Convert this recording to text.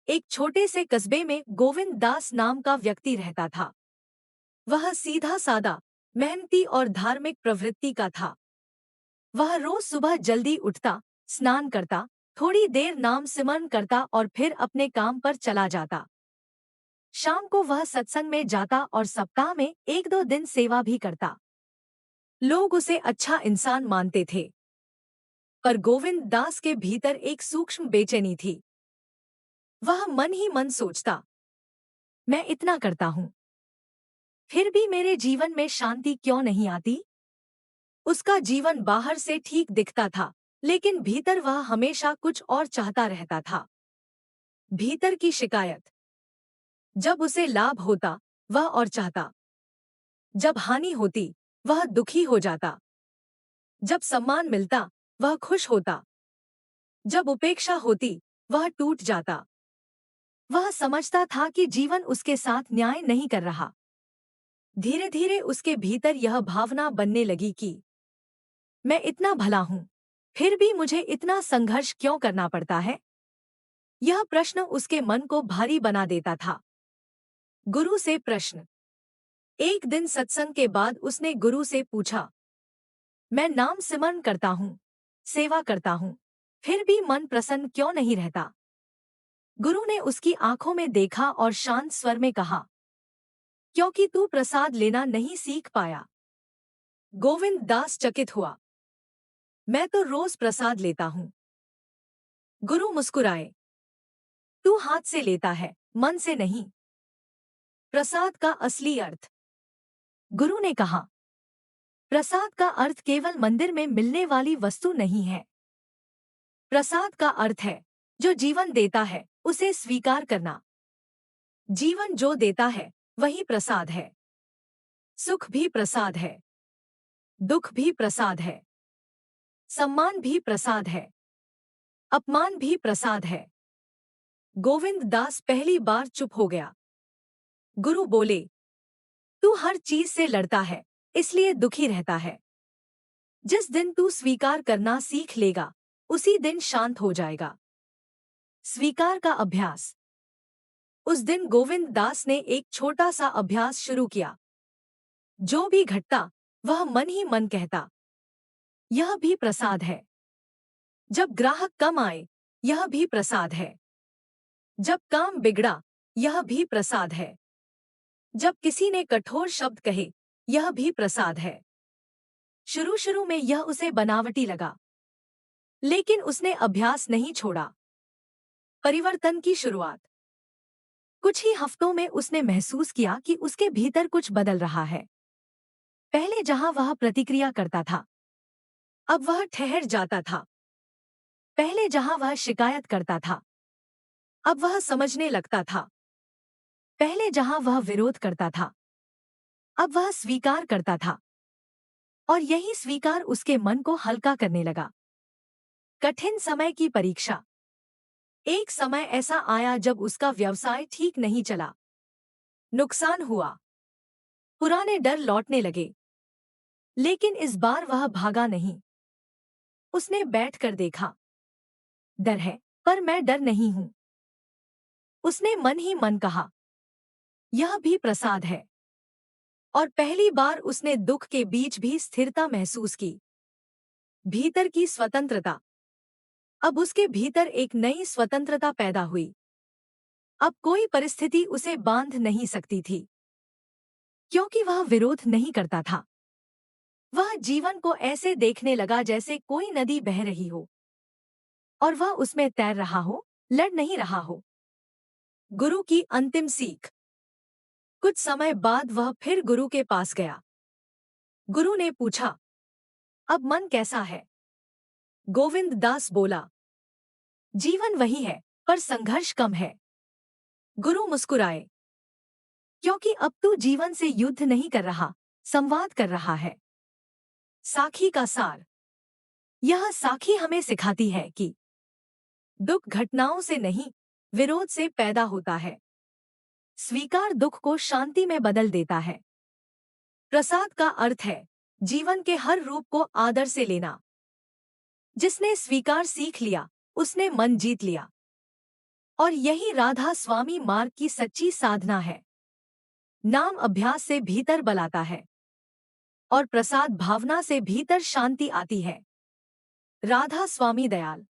एक छोटे से कस्बे में गोविंद दास नाम का व्यक्ति रहता था। वह सीधा सादा, मेहनती और धार्मिक प्रवृत्ति का था। वह रोज सुबह जल्दी उठता, स्नान करता, थोड़ी देर नाम सिमरन करता और फिर अपने काम पर चला जाता। शाम को वह सत्संग में जाता और सप्ताह में एक दो दिन सेवा भी करता। लोग उसे अच्छा इंसान मानते थे, पर गोविंद दास के भीतर एक सूक्ष्म बेचैनी थी। वह मन ही मन सोचता, मैं इतना करता हूँ, फिर भी मेरे जीवन में शांति क्यों नहीं आती? उसका जीवन बाहर से ठीक दिखता था, लेकिन भीतर वह हमेशा कुछ और चाहता रहता था। भीतर की शिकायत। जब उसे लाभ होता, वह और चाहता। जब हानि होती, वह दुखी हो जाता। जब सम्मान मिलता, वह खुश होता। जब उपेक्षा होती, वह टूट जाता। वह समझता था कि जीवन उसके साथ न्याय नहीं कर रहा। धीरे धीरे उसके भीतर यह भावना बनने लगी कि मैं इतना भला हूं, फिर भी मुझे इतना संघर्ष क्यों करना पड़ता है? यह प्रश्न उसके मन को भारी बना देता था। गुरु से प्रश्न। एक दिन सत्संग के बाद उसने गुरु से पूछा, मैं नाम सिमरन करता हूँ, सेवा करता हूँ, फिर भी मन प्रसन्न क्यों नहीं रहता? गुरु ने उसकी आंखों में देखा और शांत स्वर में कहा, क्योंकि तू प्रसाद लेना नहीं सीख पाया। गोविंद दास चकित हुआ। मैं तो रोज प्रसाद लेता हूँ। गुरु मुस्कुराए। तू हाथ से लेता है, मन से नहीं। प्रसाद का असली अर्थ। गुरु ने कहा, प्रसाद का अर्थ केवल मंदिर में मिलने वाली वस्तु नहीं है। प्रसाद का अर्थ है, जो जीवन देता है उसे स्वीकार करना। जीवन जो देता है वही प्रसाद है। सुख भी प्रसाद है, दुख भी प्रसाद है, सम्मान भी प्रसाद है, अपमान भी प्रसाद है। गोविंद दास पहली बार चुप हो गया। गुरु बोले, तू हर चीज से लड़ता है, इसलिए दुखी रहता है। जिस दिन तू स्वीकार करना सीख लेगा, उसी दिन शांत हो जाएगा। स्वीकार का अभ्यास। उस दिन गोविंद दास ने एक छोटा सा अभ्यास शुरू किया। जो भी घटता, वह मन ही मन कहता, यह भी प्रसाद है। जब ग्राहक कम आए, यह भी प्रसाद है। जब काम बिगड़ा, यह भी प्रसाद है। जब किसी ने कठोर शब्द कहे, यह भी प्रसाद है। शुरू शुरू में यह उसे बनावटी लगा, लेकिन उसने अभ्यास नहीं छोड़ा। परिवर्तन की शुरुआत। कुछ ही हफ्तों में उसने महसूस किया कि उसके भीतर कुछ बदल रहा है। पहले जहां वह प्रतिक्रिया करता था, अब वह ठहर जाता था। पहले जहां वह शिकायत करता था, अब वह समझने लगता था। पहले जहां वह विरोध करता था, अब वह स्वीकार करता था। और यही स्वीकार उसके मन को हल्का करने लगा। कठिन समय की परीक्षा। एक समय ऐसा आया जब उसका व्यवसाय ठीक नहीं चला। नुकसान हुआ। पुराने डर लौटने लगे। लेकिन इस बार वह भागा नहीं। उसने बैठकर देखा। डर है, पर मैं डर नहीं हूं। उसने मन ही मन कहा, यह भी प्रसाद है। और पहली बार उसने दुख के बीच भी स्थिरता महसूस की। भीतर की स्वतंत्रता। अब उसके भीतर एक नई स्वतंत्रता पैदा हुई। अब कोई परिस्थिति उसे बांध नहीं सकती थी, क्योंकि वह विरोध नहीं करता था। वह जीवन को ऐसे देखने लगा जैसे कोई नदी बह रही हो और वह उसमें तैर रहा हो, लड़ नहीं रहा हो। गुरु की अंतिम सीख। कुछ समय बाद वह फिर गुरु के पास गया। गुरु ने पूछा, अब मन कैसा है? गोविंद दास बोला, जीवन वही है, पर संघर्ष कम है। गुरु मुस्कुराए, क्योंकि अब तू जीवन से युद्ध नहीं कर रहा, संवाद कर रहा है। साखी का सार। यह साखी हमें सिखाती है कि दुख घटनाओं से नहीं, विरोध से पैदा होता है। स्वीकार दुख को शांति में बदल देता है। प्रसाद का अर्थ है जीवन के हर रूप को आदर से लेना। जिसने स्वीकार सीख लिया, उसने मन जीत लिया। और यही राधा स्वामी मार्ग की सच्ची साधना है। नाम अभ्यास से भीतर बल आता है और प्रसाद भावना से भीतर शांति आती है। राधा स्वामी दयाल।